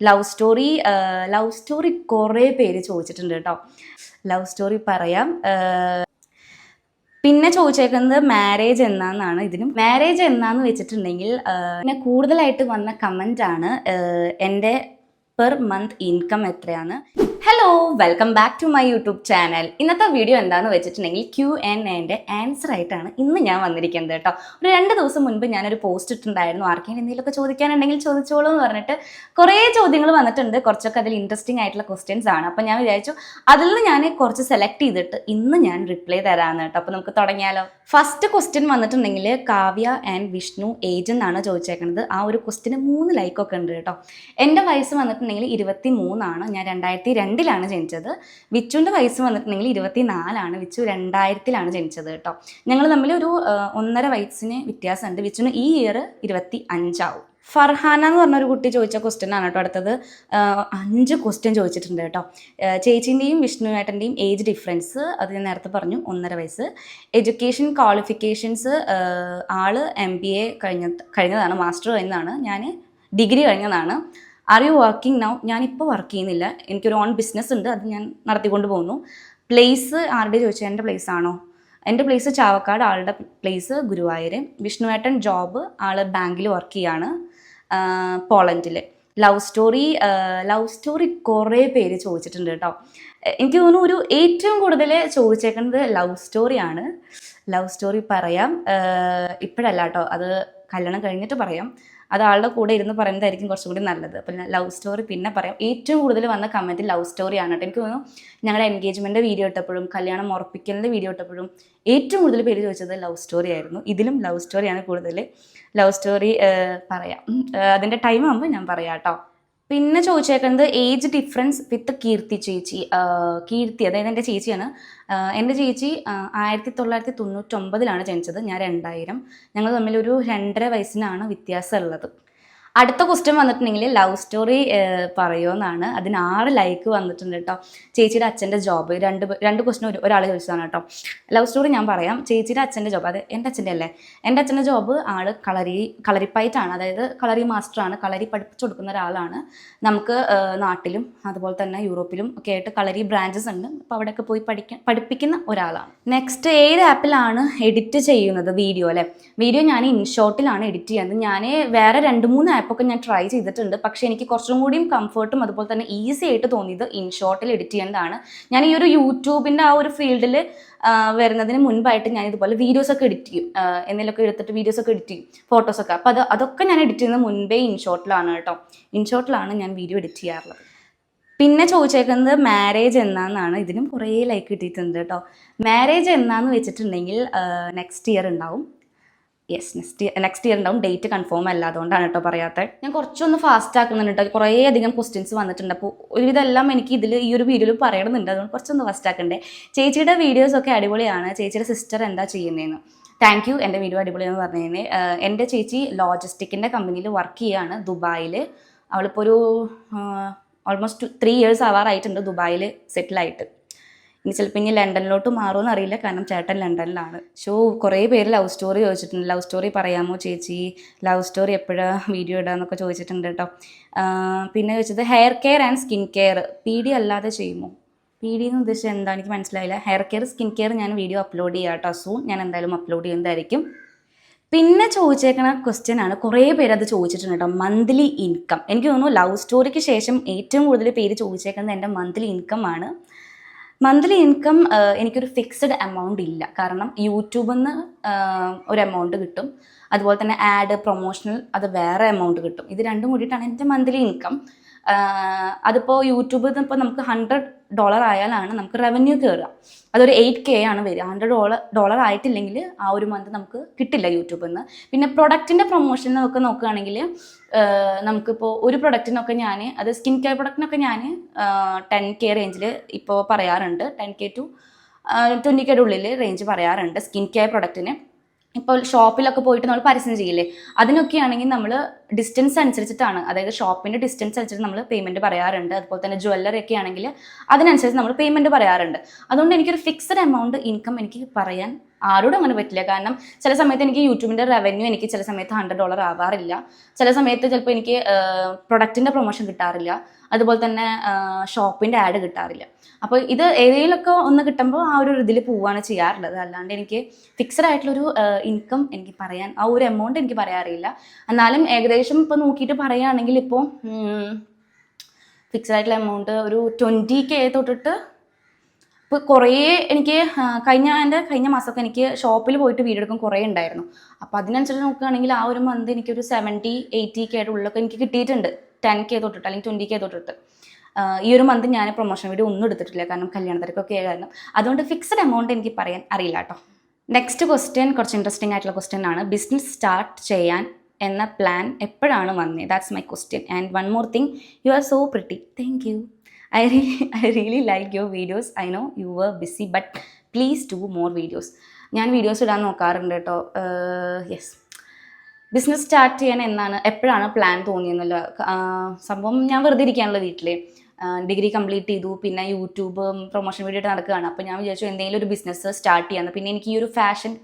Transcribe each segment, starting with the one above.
Love story കുറേ പേര് ചോദിച്ചിട്ടുണ്ട് കേട്ടോ. ലവ് സ്റ്റോറി പറയാം. പിന്നെ ചോദിച്ചേക്കുന്നത് മാരേജ് എന്നാന്നാണ്. ഇതിനും മാരേജ് എന്നാന്ന് വെച്ചിട്ടുണ്ടെങ്കിൽ പിന്നെ കൂടുതലായിട്ട് വന്ന കമൻ്റ് ആണ് എൻ്റെ പെർ മന്ത് ഇൻകം എത്രയാണ്. Hello, welcome back to my YouTube channel. ഇന്നത്തെ വീഡിയോ എന്താണെന്ന് വെച്ചിട്ടുണ്ടെങ്കിൽ Q&Aൻ്റെ ആൻസർ ആയിട്ടാണ് ഇന്ന് ഞാൻ വന്നിരിക്കുന്നത് കേട്ടോ. ഒരു 2 ദിവസം മുൻപ് ഞാനൊരു പോസ്റ്റ് ഇട്ടിട്ടുണ്ടായിരുന്നു, ആർക്കെങ്കിലും എന്തെങ്കിലുമൊക്കെ ചോദിക്കാനുണ്ടെങ്കിൽ ചോദിച്ചോളൂ എന്ന് പറഞ്ഞിട്ട്. കുറേ ചോദ്യങ്ങൾ വന്നിട്ടുണ്ട്, കുറച്ചൊക്കെ അതിൽ ഇൻട്രസ്റ്റിംഗ് ആയിട്ടുള്ള ക്വസ്റ്റ്യൻസ് ആണ്. അപ്പോൾ ഞാൻ വിചാരിച്ചു അതിൽ നിന്ന് ഞാൻ കുറച്ച് സെലക്ട് ചെയ്തിട്ട് ഇന്ന് ഞാൻ റിപ്ലൈ തരാമെന്ന് കേട്ടോ. അപ്പോൾ നമുക്ക് തുടങ്ങിയാലോ. ഫസ്റ്റ് ക്വസ്റ്റ്യൻ വന്നിട്ടുണ്ടെങ്കിൽ കാവ്യ ആൻഡ് വിഷ്ണു ഏജ് എന്നാണ് ചോദിച്ചേക്കുന്നത്. ആ ഒരു ക്വസ്റ്റ്യന് 3 ലൈക്കൊക്കെ ഉണ്ട് കേട്ടോ. എൻ്റെ വയസ്സ് വന്നിട്ടുണ്ടെങ്കിൽ 23 ഞാൻ 2002 ജനിച്ചത്. വിച്ചുവിൻ്റെ വയസ്സ് വന്നിട്ടുണ്ടെങ്കിൽ 24. വിച്ചു 2000 ജനിച്ചത് കേട്ടോ. ഞങ്ങൾ തമ്മിൽ ഒരു 1.5 വയസ്സിന് വ്യത്യാസമുണ്ട്. വിച്ചുവിന് ഈ ഇയർ 25 ആവും. ഫർഹാന എന്ന് പറഞ്ഞൊരു കുട്ടി ചോദിച്ച ക്വസ്റ്റ്യൻ ആണ് കേട്ടോ. അടുത്തത് 5 ക്വസ്റ്റ്യൻ ചോദിച്ചിട്ടുണ്ട് കേട്ടോ. ചേച്ചീൻ്റെയും വിഷ്ണുവേട്ടൻ്റെയും ഏജ് ഡിഫറൻസ് അത് ഞാൻ നേരത്തെ പറഞ്ഞു, 1.5 വയസ്സ്. എഡ്യൂക്കേഷൻ ക്വാളിഫിക്കേഷൻസ് ആള് MBA കഴിഞ്ഞതാണ്, മാസ്റ്റർ കഴിഞ്ഞതാണ്. ഞാൻ ഡിഗ്രി കഴിഞ്ഞതാണ്. Are you working now? ഞാനിപ്പോൾ വർക്ക് ചെയ്യുന്നില്ല, എനിക്കൊരു ഓൺ ബിസിനസ് ഉണ്ട്, അത് ഞാൻ നടത്തിക്കൊണ്ട് പോകുന്നു. പ്ലേസ് ആരുടെ ചോദിച്ചാൽ എൻ്റെ പ്ലേസ് ആണോ? എൻ്റെ പ്ലേസ് ചാവക്കാട്, ആളുടെ പ്ലേസ് ഗുരുവായൂർ. വിഷ്ണുവേട്ടൻ ജോബ്, ആൾ ബാങ്കിൽ വർക്ക് ചെയ്യാണ് പോളണ്ടിൽ. ലവ് സ്റ്റോറി കുറേ പേര് ചോദിച്ചിട്ടുണ്ട് കേട്ടോ. എനിക്ക് തോന്നുന്നു ഒരു ഏറ്റവും കൂടുതൽ ചോദിച്ചേക്കുന്നത് ലവ് സ്റ്റോറിയാണ്. ലവ് സ്റ്റോറി പറയാം, ഇപ്പോഴല്ല കേട്ടോ, അത് കല്യാണം കഴിഞ്ഞിട്ട് പറയാം. അത് ആളുടെ കൂടെ ഇരുന്ന് പറയുന്നതായിരിക്കും കുറച്ചും കൂടി നല്ലത്. അപ്പം ലവ് സ്റ്റോറി പിന്നെ പറയാം. ഏറ്റവും കൂടുതൽ വന്ന കമൻറ്റ് ലവ് സ്റ്റോറിയാണ് കേട്ടോ. എനിക്ക് തോന്നുന്നു ഞങ്ങളുടെ എൻഗേജ്മെൻറ്റ് വീഡിയോ ഇട്ടപ്പോഴും കല്യാണം ഉറപ്പിക്കലിൻ്റെ വീഡിയോ ഇട്ടപ്പോഴും ഏറ്റവും കൂടുതൽ പേര് ചോദിച്ചത് ലവ് സ്റ്റോറി ആയിരുന്നു. ഇതിലും ലവ് സ്റ്റോറിയാണ് കൂടുതൽ. ലവ് സ്റ്റോറി പറയാം, അതിൻ്റെ ടൈം ആകുമ്പോൾ ഞാൻ പറയാം കേട്ടോ. പിന്നെ ചോദിച്ചേക്കുന്നത് ഏജ് ഡിഫറൻസ് വിത്ത് കീർത്തി ചേച്ചി. കീർത്തി അതായത് എൻ്റെ ചേച്ചിയാണ്. എൻ്റെ ചേച്ചി 1999 ജനിച്ചത്, ഞാൻ 2000. ഞങ്ങൾ തമ്മിലൊരു 2.5 വയസ്സിനാണ് വ്യത്യാസമുള്ളത്. അടുത്ത ക്വസ്റ്റ്യൻ വന്നിട്ടുണ്ടെങ്കിൽ ലവ് സ്റ്റോറി പറയുമെന്നാണ്. അതിന് 6 ലൈക്ക് വന്നിട്ടുണ്ട് കേട്ടോ. ചേച്ചിയുടെ അച്ഛൻ്റെ ജോബ്, രണ്ട് ക്വസ്റ്റ്യൻ ഒരാൾ ചോദിച്ചതാണ് കേട്ടോ. ലവ് സ്റ്റോറി ഞാൻ പറയാം. ചേച്ചിയുടെ അച്ഛൻ്റെ ജോബ്, അത് എൻ്റെ അച്ഛൻ്റെ അല്ലേ, എൻ്റെ അച്ഛൻ്റെ ജോബ് ആൾ കളരിപ്പയറ്റാണ്, അതായത് കളരി മാസ്റ്ററാണ്, കളരി പഠിപ്പിച്ചു കൊടുക്കുന്ന ഒരാളാണ്. നമുക്ക് നാട്ടിലും അതുപോലെ തന്നെ യൂറോപ്പിലും ഒക്കെ ആയിട്ട് കളരി ബ്രാഞ്ചസ് ഉണ്ട്. അപ്പോൾ അവിടെയൊക്കെ പോയി പഠിപ്പിക്കുന്ന ഒരാളാണ്. നെക്സ്റ്റ്, ഏത് ആപ്പിലാണ് എഡിറ്റ് ചെയ്യുന്നത് വീഡിയോ അല്ലേ? വീഡിയോ ഞാൻ ഇൻഷോട്ടിലാണ് എഡിറ്റ് ചെയ്യുന്നത്. ഞാൻ വേറെ 2-3 ആപ്പൊക്കെ ഞാൻ ട്രൈ ചെയ്തിട്ടുണ്ട്, പക്ഷേ എനിക്ക് കുറച്ചും കൂടിയും കംഫർട്ടും അതുപോലെ തന്നെ ഈസി ആയിട്ട് തോന്നിയത് ഇൻഷോട്ടിൽ എഡിറ്റ് ചെയ്യുന്നതാണ്. ഞാൻ ഈ ഒരു യൂട്യൂബിൻ്റെ ആ ഒരു ഫീൽഡിൽ വരുന്നതിന് മുൻപായിട്ട് ഞാൻ ഇതുപോലെ വീഡിയോസൊക്കെ എഡിറ്റ് ചെയ്യും, എന്തെങ്കിലുമൊക്കെ എടുത്തിട്ട് വീഡിയോസൊക്കെ എഡിറ്റ് ചെയ്യും, ഫോട്ടോസൊക്കെ. അപ്പോൾ അതൊക്കെ ഞാൻ എഡിറ്റ് ചെയ്യുന്നത് മുൻപേ ഇൻഷോട്ടിലാണ് കേട്ടോ. ഇൻഷോട്ടിലാണ് ഞാൻ വീഡിയോ എഡിറ്റ് ചെയ്യാറുള്ളത്. പിന്നെ ചോദിച്ചേക്കുന്നത് മാരേജ് എന്നാന്നാണ്. ഇതിനും കുറേ ലൈക്ക് കിട്ടിയിട്ടുണ്ട് കേട്ടോ. മാരേജ് എന്നാന്ന് വെച്ചിട്ടുണ്ടെങ്കിൽ നെക്സ്റ്റ് ഇയർ ഉണ്ടാവും. യെസ്, നെക്സ്റ്റ് ഇയർ ഉണ്ടാവും. ഡേറ്റ് കൺഫേം അല്ല, അതുകൊണ്ടാണ് കേട്ടോ പറയാത്തത്. ഞാൻ കുറച്ചൊന്ന് ഫാസ്റ്റ് ആക്കുന്നുണ്ട് കേട്ടോ. കുറേ അധികം ക്വസ്റ്റ്യൻസ് വന്നിട്ടുണ്ട്. അപ്പോൾ ഒരുവിധം എല്ലാം എനിക്ക് ഈ ഒരു വീഡിയോയിൽ പറയണമെന്നുണ്ട്, അതുകൊണ്ട് കുറച്ചൊന്ന് ഫാസ്റ്റ് ആക്കണ്ടേ. ചേച്ചിയുടെ വീഡിയോസൊക്കെ അടിപൊളിയാണ്. ചേച്ചിയുടെ സിസ്റ്റർ എന്താ ചെയ്യുന്നതെന്ന്? താങ്ക് യു, എൻ്റെ വീഡിയോ അടിപൊളിയാണെന്ന് പറഞ്ഞതിന്. എൻ്റെ ചേച്ചി ലോജിസ്റ്റിക്കിൻ്റെ കമ്പനിയിൽ വർക്ക് ചെയ്യുകയാണ് ദുബായിൽ. അവളിപ്പോൾ ഒരു ഓൾമോസ്റ്റ് 3 ഇയേഴ്സ് ആവാറായിട്ടുണ്ട് ദുബായിൽ സെറ്റിലായിട്ട്. ഇനി ചിലപ്പോൾ ഇനി ലണ്ടനിലോട്ട് മാറുമെന്ന് അറിയില്ല, കാരണം ചേട്ടൻ ലണ്ടനിലാണ്. കുറേ പേര് ലവ് സ്റ്റോറി ചോദിച്ചിട്ടുണ്ട്. ലവ് സ്റ്റോറി പറയാമോ ചേച്ചി? ലവ് സ്റ്റോറി എപ്പോഴാണ് വീഡിയോ ഇടാന്നൊക്കെ ചോദിച്ചിട്ടുണ്ട് കേട്ടോ. പിന്നെ ചോദിച്ചത് hair care and skin care PD അല്ലാതെ ചെയ്യുമോ? PD എന്ന് ഉദ്ദേശിച്ചത് എന്താ എനിക്ക് മനസ്സിലായില്ല. ഹെയർ കെയർ സ്കിൻ കെയർ ഞാൻ വീഡിയോ അപ്ലോഡ് ചെയ്യാം കേട്ടോ. സൂൺ ഞാൻ എന്തായാലും അപ്ലോഡ് ചെയ്യുന്നതായിരിക്കും. പിന്നെ ചോദിച്ചേക്കണ ക്വസ്റ്റ്യൻ ആണ്, കുറേ പേര് അത് ചോദിച്ചിട്ടുണ്ട് കേട്ടോ. Monthly income. എനിക്ക് തോന്നുന്നു ലവ് സ്റ്റോറിക്ക് ശേഷം ഏറ്റവും കൂടുതൽ പേര് ചോദിച്ചേക്കുന്നത് എൻ്റെ മന്ത്ലി ഇൻകം ആണ്. മന്ത്ലി ഇൻകം എനിക്കൊരു ഫിക്സഡ് എമൗണ്ട് ഇല്ല, കാരണം യൂട്യൂബിൽ നിന്ന് ഒരു എമൗണ്ട് കിട്ടും, അതുപോലെ തന്നെ ആഡ് പ്രൊമോഷണൽ അത് വേറെ എമൗണ്ട് കിട്ടും. ഇത് രണ്ടും കൂടിയിട്ടാണ് എൻ്റെ മന്ത്ലി ഇൻകം. അതിപ്പോൾ യൂട്യൂബിൽ നിന്ന് ഇപ്പോൾ നമുക്ക് $100 ആയാലാണ് നമുക്ക് റവന്യൂ കയറുക. അതൊരു 8K ആണ് വരിക. $100 ആയിട്ടില്ലെങ്കിൽ ആ ഒരു മന്ത് നമുക്ക് കിട്ടില്ല യൂട്യൂബിൽ നിന്ന്. പിന്നെ പ്രൊഡക്റ്റിൻ്റെ പ്രൊമോഷനൊക്കെ നോക്കുകയാണെങ്കിൽ നമുക്കിപ്പോൾ ഒരു പ്രൊഡക്റ്റിനൊക്കെ അത് സ്കിൻ കെയർ പ്രൊഡക്റ്റിനൊക്കെ ഞാൻ 10K റേഞ്ചിൽ ഇപ്പോൾ പറയാറുണ്ട്. 10K to 20K ഉള്ളിൽ റേഞ്ച് പറയാറുണ്ട് സ്കിൻ കെയർ പ്രൊഡക്റ്റിന്. ഇപ്പോൾ ഷോപ്പിലൊക്കെ പോയിട്ട് നമ്മൾ പരസ്യം ചെയ്യില്ലേ, അതിനൊക്കെ ആണെങ്കിൽ നമ്മൾ ഡിസ്റ്റൻസ് അനുസരിച്ചിട്ടാണ്, അതായത് ഷോപ്പിൻ്റെ ഡിസ്റ്റൻസ് അനുസരിച്ച് നമ്മൾ പേയ്മെൻറ്റ് പറയാറുണ്ട്. അതുപോലെ തന്നെ ജ്വല്ലറി ആണെങ്കിൽ അതിനനുസരിച്ച് നമ്മൾ പേയ്മെൻറ്റ് പറയാറുണ്ട്. അതുകൊണ്ട് എനിക്കൊരു ഫിക്സഡ് എമൗണ്ട് ഇൻകം എനിക്ക് പറയാൻ ആരോടും അങ്ങനെ പറ്റില്ല. കാരണം ചില സമയത്ത് എനിക്ക് യൂട്യൂബിൻ്റെ റവന്യൂ എനിക്ക് ചില സമയത്ത് $100 ആവാറില്ല. ചില സമയത്ത് ചിലപ്പോൾ എനിക്ക് പ്രൊഡക്റ്റിൻ്റെ പ്രൊമോഷൻ കിട്ടാറില്ല. അതുപോലെ തന്നെ ഷോപ്പിൻ്റെ ആഡ് കിട്ടാറില്ല. അപ്പോൾ ഇത് ഏതെങ്കിലുമൊക്കെ ഒന്ന് കിട്ടുമ്പോൾ ആ ഒരു ഇതിൽ പോവുകയാണ് ചെയ്യാറുള്ളത്. അല്ലാണ്ട് എനിക്ക് ഫിക്സഡ് ആയിട്ടുള്ളൊരു ഇൻകം എനിക്ക് പറയാൻ, ആ ഒരു എമൗണ്ട് എനിക്ക് പറയാറില്ല. എന്നാലും ഏകദേശം ഇപ്പോൾ നോക്കിയിട്ട് പറയുകയാണെങ്കിൽ ഇപ്പോൾ ഫിക്സഡ് ആയിട്ടുള്ള എമൗണ്ട് ഒരു 20K തൊട്ടിട്ട് ഇപ്പോൾ കുറേ എനിക്ക് കഴിഞ്ഞ മാസമൊക്കെ എനിക്ക് ഷോപ്പിൽ പോയിട്ട് വീഡിയോ എടുക്കാൻ കുറേ ഉണ്ടായിരുന്നു. അപ്പോൾ അതിനനുസരിച്ച് നോക്കുകയാണെങ്കിൽ ആ ഒരു മന്ത് എനിക്കൊരു 70-80K ആയിട്ട് ഉള്ളൊക്കെ എനിക്ക് കിട്ടിയിട്ടുണ്ട്. 10K തൊട്ടിട്ട് അല്ലെങ്കിൽ 20K തൊട്ടിട്ട്. ഈ ഒരു മന്ത് ഞാൻ പ്രൊമോഷൻ വീഡിയോ ഒന്നും എടുത്തിട്ടില്ല, കാരണം കല്യാണത്തിരക്കൊക്കെ ആയ കാരണം. അതുകൊണ്ട് ഫിക്സഡ് എമൗണ്ട് എനിക്ക് പറയാൻ അറിയില്ല കേട്ടോ. നെക്സ്റ്റ് ക്വസ്റ്റ്യൻ കുറച്ച് ഇൻട്രസ്റ്റിംഗ് ആയിട്ടുള്ള ക്വസ്റ്റ്യൻ ആണ്. ബിസിനസ് സ്റ്റാർട്ട് ചെയ്യാൻ എന്ന പ്ലാൻ എപ്പോഴാണ് വന്നത്? That's my question. And one more thing, you are so pretty. Thank you. I really like your videos. I know you were busy, but please do more videos. ഞാൻ videos ഇടാൻ നോക്കാറുണ്ട് കേട്ടോ. Yes, business start ചെയ്യാൻ എപ്പോഴാണ് plan തോന്നിയെന്നല്ലോ. സംഭവം ഞാൻ വെറുതെ ഇരിക്കാനുള്ള വീട്ടിൽ ഡിഗ്രി കംപ്ലീറ്റ് ചെയ്തു, പിന്നെ യൂട്യൂബ് പ്രൊമോഷൻ വീഡിയോ ആയിട്ട് നടക്കുകയാണ്. അപ്പോൾ ഞാൻ വിചാരിച്ചു എന്തെങ്കിലും ഒരു ബിസിനസ് സ്റ്റാർട്ട് ചെയ്യാമെന്ന്. പിന്നെ എനിക്ക് ഈ ഒരു ഫാഷൻ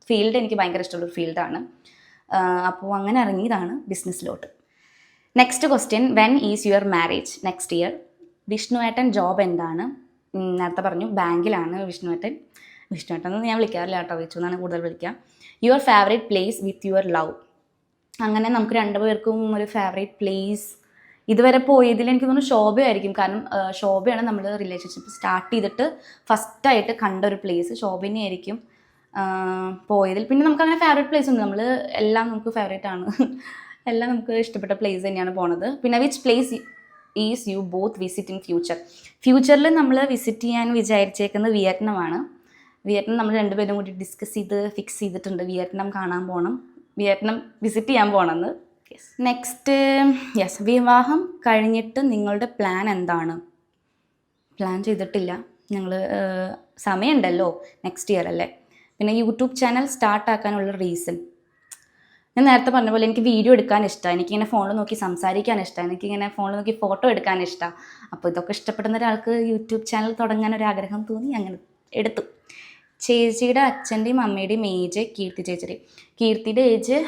ഫീൽഡ് എനിക്ക് ഭയങ്കര ഇഷ്ടമുള്ളൊരു ഫീൽഡാണ്. അപ്പോൾ അങ്ങനെ ഇറങ്ങിയതാണ് ബിസിനസ്സിലോട്ട്. Next question, when is your marriage? Next year. വിഷ്ണുവേട്ടൻ ജോബ് എന്താണ്? നേരത്തെ പറഞ്ഞു ബാങ്കിലാണ് വിഷ്ണുവേട്ടൻ എന്ന് ഞാൻ വിളിക്കാറില്ല കേട്ടോ, വിച്ചു എന്നാണ് കൂടുതൽ വിളിക്കുക. Your favourite place with your love. അങ്ങനെ നമുക്ക് രണ്ടുപേർക്കും ഒരു ഫേവറേറ്റ് പ്ലേസ് ഇതുവരെ പോയതിൽ എനിക്ക് തോന്നുന്നു ശോഭയായിരിക്കും. കാരണം ശോഭയാണ് നമ്മൾ റിലേഷൻഷിപ്പ് സ്റ്റാർട്ട് ചെയ്തിട്ട് ഫസ്റ്റായിട്ട് കണ്ട ഒരു പ്ലേസ്. ശോഭനെയായിരിക്കും പോയതിൽ. പിന്നെ നമുക്ക് അങ്ങനെ ഫേവറേറ്റ് പ്ലേസ് ഉണ്ട്, നമ്മൾ എല്ലാം നമുക്ക് ഫേവറേറ്റ് ആണ്. എല്ലാം നമുക്ക് ഇഷ്ടപ്പെട്ട പ്ലേസ് തന്നെയാണ് പോണത്. പിന്നെ which place is you both visit in ഫ്യൂച്ചറിൽ നമ്മൾ വിസിറ്റ് ചെയ്യാൻ വിചാരിച്ചേക്കുന്നത് വിയറ്റ്നാമാണ്. വിയറ്റ്നാം നമ്മൾ രണ്ടുപേരും കൂടി ഡിസ്കസ് ചെയ്ത് ഫിക്സ് ചെയ്തിട്ടുണ്ട്. വിയറ്റ്നാം കാണാൻ പോകണം, വിയറ്റ്നാം വിസിറ്റ് ചെയ്യാൻ പോകണമെന്ന്. നെക്സ്റ്റ്, വിവാഹം കഴിഞ്ഞിട്ട് നിങ്ങളുടെ പ്ലാൻ എന്താണ്? പ്ലാൻ ചെയ്തിട്ടില്ല. ഞങ്ങൾ സമയമുണ്ടല്ലോ, നെക്സ്റ്റ് ഇയർ അല്ലേ. പിന്നെ യൂട്യൂബ് ചാനൽ സ്റ്റാർട്ടാക്കാനുള്ള റീസൺ, ഞാൻ നേരത്തെ പറഞ്ഞ പോലെ എനിക്ക് വീഡിയോ എടുക്കാൻ ഇഷ്ടമാണ്, എനിക്കിങ്ങനെ ഫോണിൽ നോക്കി സംസാരിക്കാൻ ഇഷ്ടമാണ്, എനിക്കിങ്ങനെ ഫോണിൽ നോക്കി ഫോട്ടോ എടുക്കാൻ ഇഷ്ടമാണ്. അപ്പോൾ ഇതൊക്കെ ഇഷ്ടപ്പെടുന്ന ഒരാൾക്ക് യൂട്യൂബ് ചാനൽ തുടങ്ങാൻ ഒരു ആഗ്രഹം തോന്നി, അങ്ങനെ എടുത്തു. ചേച്ചിയുടെ അച്ഛൻ്റെയും അമ്മയുടെയും ഏജ്? കീർത്തിയുടെ ഏജ് 23,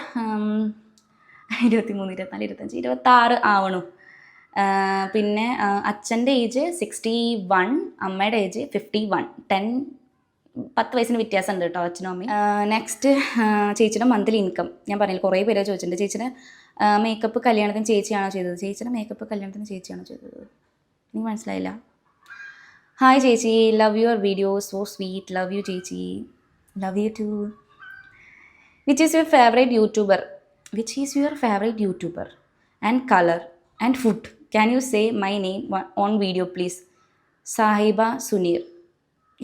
24, 25, 26 ആവണു. പിന്നെ അച്ഛൻ്റെ ഏജ് 61, അമ്മയുടെ ഏജ് 51. 10 വയസ്സിന് വ്യത്യാസം ഉണ്ട് കേട്ടോ അച്ഛനും അമ്മയും. നെക്സ്റ്റ്, ചേച്ചിയുടെ മന്ത്ലി ഇൻകം. ഞാൻ പറഞ്ഞില്ല, കുറേ പേരെ ചോദിച്ചിട്ടുണ്ട്. ചേച്ചിയുടെ മേക്കപ്പ് കല്യാണത്തിന് ചേച്ചിയാണോ ചെയ്തത്? ചേച്ചിയുടെ മേക്കപ്പ് കല്യാണത്തിന് ചേച്ചിയാണോ ചെയ്തത്? എനിക്ക് മനസ്സിലായില്ല. ഹായ് ചേച്ചി, love your video, so sweet. Love you ചേച്ചി, love you too. Which is your favourite YouTuber and colour and food? Can you say my name on video please? Sahiba Suneer.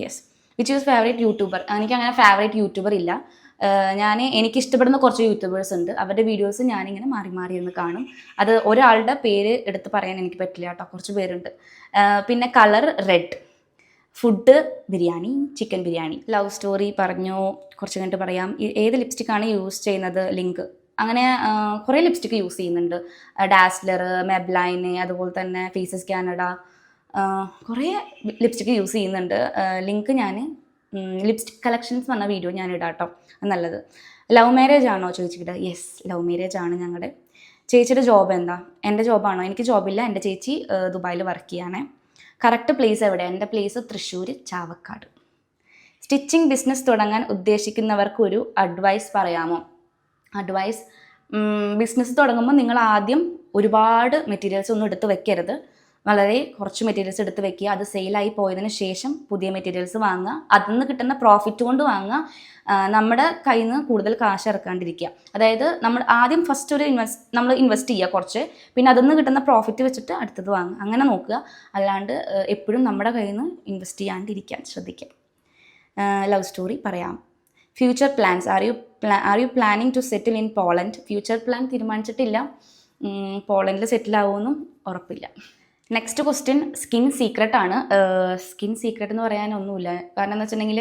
Yes. Which is favourite YouTuber? എനിക്കങ്ങനെ favourite YouTuber ഇല്ല. എനിക്കിഷ്ടപ്പെടുന്ന കുറച്ച് YouTubers ഉണ്ട്, അവരുടെ videos ഞാനിങ്ങനെ മാറി ഇരുന്ന് കാണും. അത് ഒരാളുടെ പേര് എടുത്ത് പറയാൻ എനിക്ക് പറ്റില്ല കേട്ടോ, കുറച്ച് പേരുണ്ട്. പിന്നെ colour red, food biryani, chicken biryani. Love story പറഞ്ഞു, കുറച്ച് കഴിഞ്ഞിട്ട് പറയാം. ഏത് ലിപ്സ്റ്റിക്കാണ് യൂസ് ചെയ്യുന്നത്? ലിങ്ക്. അങ്ങനെ കുറേ ലിപ്സ്റ്റിക്ക് യൂസ് ചെയ്യുന്നുണ്ട്. ഡാസ്ലർ, മെബ്ലൈന്, അതുപോലെ തന്നെ ഫേസസ് കാനഡ, കുറേ ലിപ്സ്റ്റിക്ക് യൂസ് ചെയ്യുന്നുണ്ട്. ലിങ്ക് ഞാൻ ലിപ്സ്റ്റിക് കളക്ഷൻസ് പറഞ്ഞ വീഡിയോ ഞാൻ ഇടാം കേട്ടോ, നല്ലത്. ലവ് മാരേജ് ആണോ ചോദിച്ചിട്ട്? യെസ്, ലവ് മാരേജ് ആണ് ഞങ്ങളുടെ. ചേച്ചിയുടെ ജോബ് എന്താ? എൻ്റെ ജോബാണോ? എനിക്ക് ജോബില്ല, എൻ്റെ ചേച്ചി ദുബായിൽ വർക്ക് ചെയ്യാനേ. കറക്റ്റ് പ്ലേസ് എവിടെ? എൻ്റെ place Thrissur, Chavakkad. Stitching business തുടങ്ങാൻ ഉദ്ദേശിക്കുന്നവർക്ക് ഒരു അഡ്വൈസ് പറയാമോ? അഡ്വൈസ്, ബിസിനസ് തുടങ്ങുമ്പോൾ നിങ്ങൾ ആദ്യം ഒരുപാട് മെറ്റീരിയൽസ് ഒന്നും എടുത്ത് വെക്കരുത്. വളരെ കുറച്ച് മെറ്റീരിയൽസ് എടുത്ത് വെക്കുക. അത് സെയിലായി പോയതിന് ശേഷം പുതിയ മെറ്റീരിയൽസ് വാങ്ങുക. അതിൽ നിന്ന് കിട്ടുന്ന പ്രോഫിറ്റ് കൊണ്ട് വാങ്ങുക. നമ്മുടെ കയ്യിൽ നിന്ന് കൂടുതൽ കാശ് ഇറക്കാണ്ടിരിക്കുക. അതായത് നമ്മൾ ആദ്യം ഫസ്റ്റ് നമ്മൾ ഇൻവെസ്റ്റ് ചെയ്യുക കുറച്ച്, പിന്നെ അതിൽ നിന്ന് കിട്ടുന്ന പ്രോഫിറ്റ് വെച്ചിട്ട് അടുത്തത് വാങ്ങുക. അങ്ങനെ നോക്കുക. അല്ലാണ്ട് എപ്പോഴും നമ്മുടെ കയ്യിൽ നിന്ന് ഇൻവെസ്റ്റ് ചെയ്യാണ്ടിരിക്കാൻ ശ്രദ്ധിക്കുക. ലവ് സ്റ്റോറി പറയാം. Future plans, are you planning to settle in Poland? Future plan തീരുമാനിച്ചിട്ടില്ല. പോളണ്ടിൽ സെറ്റിൽ ആവുമെന്നും ഉറപ്പില്ല. നെക്സ്റ്റ് ക്വസ്റ്റ്യൻ സ്കിൻ സീക്രട്ട് ആണ്. സ്കിൻ സീക്രട്ട് എന്ന് പറയാനൊന്നുമില്ല. കാരണം എന്ന് വെച്ചിട്ടുണ്ടെങ്കിൽ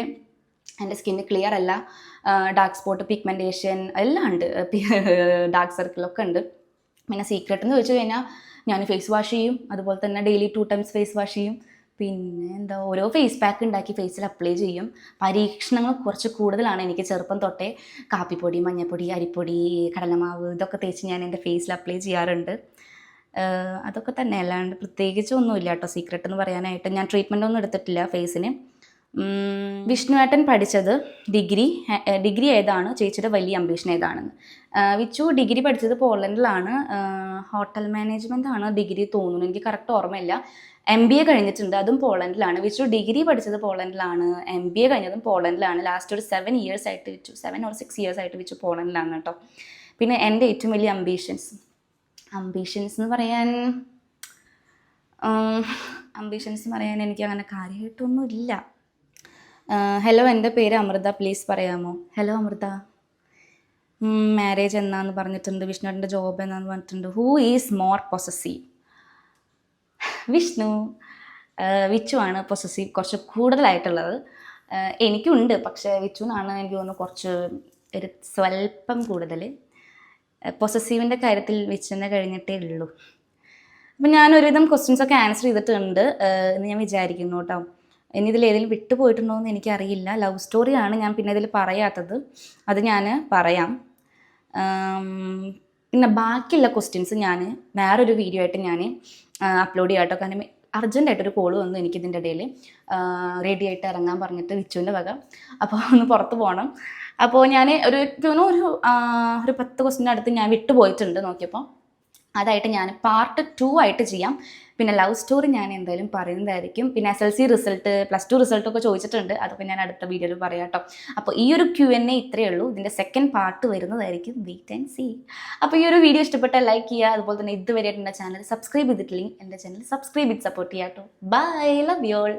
എൻ്റെ സ്കിന്ന് ക്ലിയർ അല്ല. ഡാർക്ക് സ്പോട്ട്, പിഗ്മെൻറ്റേഷൻ എല്ലാം ഉണ്ട്, ഡാർക്ക് സർക്കിളൊക്കെ ഉണ്ട്. പിന്നെ സീക്രട്ട് എന്ന് ചോദിച്ചു കഴിഞ്ഞാൽ ഞാൻ ഫേസ് വാഷ് ചെയ്യും, അതുപോലെ തന്നെ ഡെയിലി 2 times ഫേസ് വാഷ് ചെയ്യും. പിന്നെ എന്താ, ഓരോ ഫേസ് പാക്ക് ഉണ്ടാക്കി ഫേസിൽ അപ്ലൈ ചെയ്യും. പരീക്ഷണങ്ങൾ കുറച്ച് കൂടുതലാണ് എനിക്ക്. ചെറുപ്പം തൊട്ടേ കാപ്പിപ്പൊടി, മഞ്ഞൾപ്പൊടി, അരിപ്പൊടി, കടലമാവ് ഇതൊക്കെ തേച്ച് ഞാൻ എൻ്റെ ഫേസിൽ അപ്ലൈ ചെയ്യാറുണ്ട്. അതൊക്കെ തന്നെ, അല്ലാണ്ട് പ്രത്യേകിച്ച് ഒന്നുമില്ല കേട്ടോ സീക്രട്ട് എന്ന് പറയാനായിട്ട്. ഞാൻ ട്രീറ്റ്മെൻ്റ് ഒന്നും എടുത്തിട്ടില്ല ഫേസിന്. വിഷ്ണുവേട്ടൻ പഠിച്ചത് ഡിഗ്രി ഏതാണ്, ചേച്ചിയുടെ വലിയ അംബീഷൻ ഏതാണെന്ന്. വിച്ചു ഡിഗ്രി പഠിച്ചത് പോളണ്ടിലാണ്. ഹോട്ടൽ മാനേജ്മെൻ്റ് ആണ് ഡിഗ്രി തോന്നുന്നു, എനിക്ക് കറക്റ്റ് ഓർമ്മയില്ല. MBA കഴിഞ്ഞിട്ടുണ്ട്, അതും പോളണ്ടിലാണ്. വിച്ചു ഡിഗ്രി പഠിച്ചത് പോളണ്ടിലാണ്, MBA കഴിഞ്ഞതും പോളണ്ടിലാണ്. ലാസ്റ്റ് ഒരു 7 years ആയിട്ട് വിച്ചു, 7 or 6 years ആയിട്ട് വിച്ചു പോളണ്ടിലാണ് കേട്ടോ. പിന്നെ എൻ്റെ ഏറ്റവും വലിയ അംബീഷൻസ് എന്ന് പറയാൻ എനിക്ക് അങ്ങനെ കാര്യമായിട്ടൊന്നും ഇല്ല. ഹലോ, എൻ്റെ പേര് അമൃത, പ്ലീസ് പറയാമോ? ഹലോ അമൃത. മാരേജ് എന്നാന്ന് പറഞ്ഞിട്ടുണ്ട്. വിഷ്ണുവിൻ്റെ ജോബ് എന്നാന്ന് പറഞ്ഞിട്ടുണ്ട്. Who is more possessive? Vichu ആണ് പൊസസീവ് കുറച്ച് കൂടുതലായിട്ടുള്ളത്. എനിക്കുണ്ട്, പക്ഷേ വിച്ചുവിനാണ് എനിക്ക് തോന്നുന്നു കുറച്ച് ഒരു സ്വല്പം കൂടുതൽ. പൊസസീവിൻ്റെ കാര്യത്തിൽ വിച്ചുവിനെ കഴിഞ്ഞിട്ടേ ഉള്ളൂ. അപ്പം ഞാൻ ഒരുവിധം ക്വസ്റ്റ്യൻസൊക്കെ ആൻസർ ചെയ്തിട്ടുണ്ട് എന്ന് ഞാൻ വിചാരിക്കുന്നു കേട്ടോ. ഇനി ഇതിൽ ഏതെങ്കിലും വിട്ടുപോയിട്ടുണ്ടോ എന്ന് എനിക്കറിയില്ല. ലവ് സ്റ്റോറിയാണ് ഞാൻ പിന്നെ ഇതിൽ പറയാത്തത്, അത് ഞാൻ പറയാം. പിന്നെ ബാക്കിയുള്ള ക്വസ്റ്റ്യൻസ് ഞാൻ വേറൊരു വീഡിയോ ആയിട്ട് ഞാൻ അപ്ലോഡ് ചെയ്യാം കേട്ടോ. കാരണം അർജൻറ്റായിട്ടൊരു കോൾ വന്നു എനിക്കിതിൻ്റെ ഇടയിൽ. റെഡി ആയിട്ട് ഇറങ്ങാൻ പറഞ്ഞിട്ട് വിച്ചുവിൻ്റെ വക. അപ്പോൾ ഒന്ന് പുറത്ത് പോകണം. അപ്പോൾ ഞാൻ ഒരു 10 ക്വസ്റ്റ്യൻ്റെ അടുത്ത് ഞാൻ വിട്ടുപോയിട്ടുണ്ട് നോക്കിയപ്പോൾ. അതായിട്ട് ഞാൻ പാർട്ട് 2 ആയിട്ട് ചെയ്യാം. പിന്നെ ലവ് സ്റ്റോറി ഞാൻ എന്തായാലും പറയുന്നതായിരിക്കും. പിന്നെ SLC റിസൾട്ട്, +2 റിസൾട്ടൊക്കെ ചോദിച്ചിട്ടുണ്ട്, അതൊക്കെ ഞാൻ അടുത്ത വീഡിയോയിൽ പറയാം കേട്ടോ. അപ്പോൾ ഈ ഒരു Q&A ഇത്രയേ ഉള്ളൂ. ഇതിൻ്റെ സെക്കൻഡ് പാർട്ട് വരുന്നതായിരിക്കും. Wait and see. അപ്പോൾ ഈ ഒരു വീഡിയോ ഇഷ്ടപ്പെട്ടാൽ ലൈക്ക് ചെയ്യുക. അതുപോലെ തന്നെ ഇതുവരെയായിട്ട് എൻ്റെ ചാനൽ സബ്സ്ക്രൈബ് ചെയ്തിട്ടില്ലെങ്കിൽ എൻ്റെ ചാനൽ സബ്സ്ക്രൈബ് ചെയ്ത് സപ്പോർട്ട് ചെയ്യാം കേട്ടോ. Bye, love you all.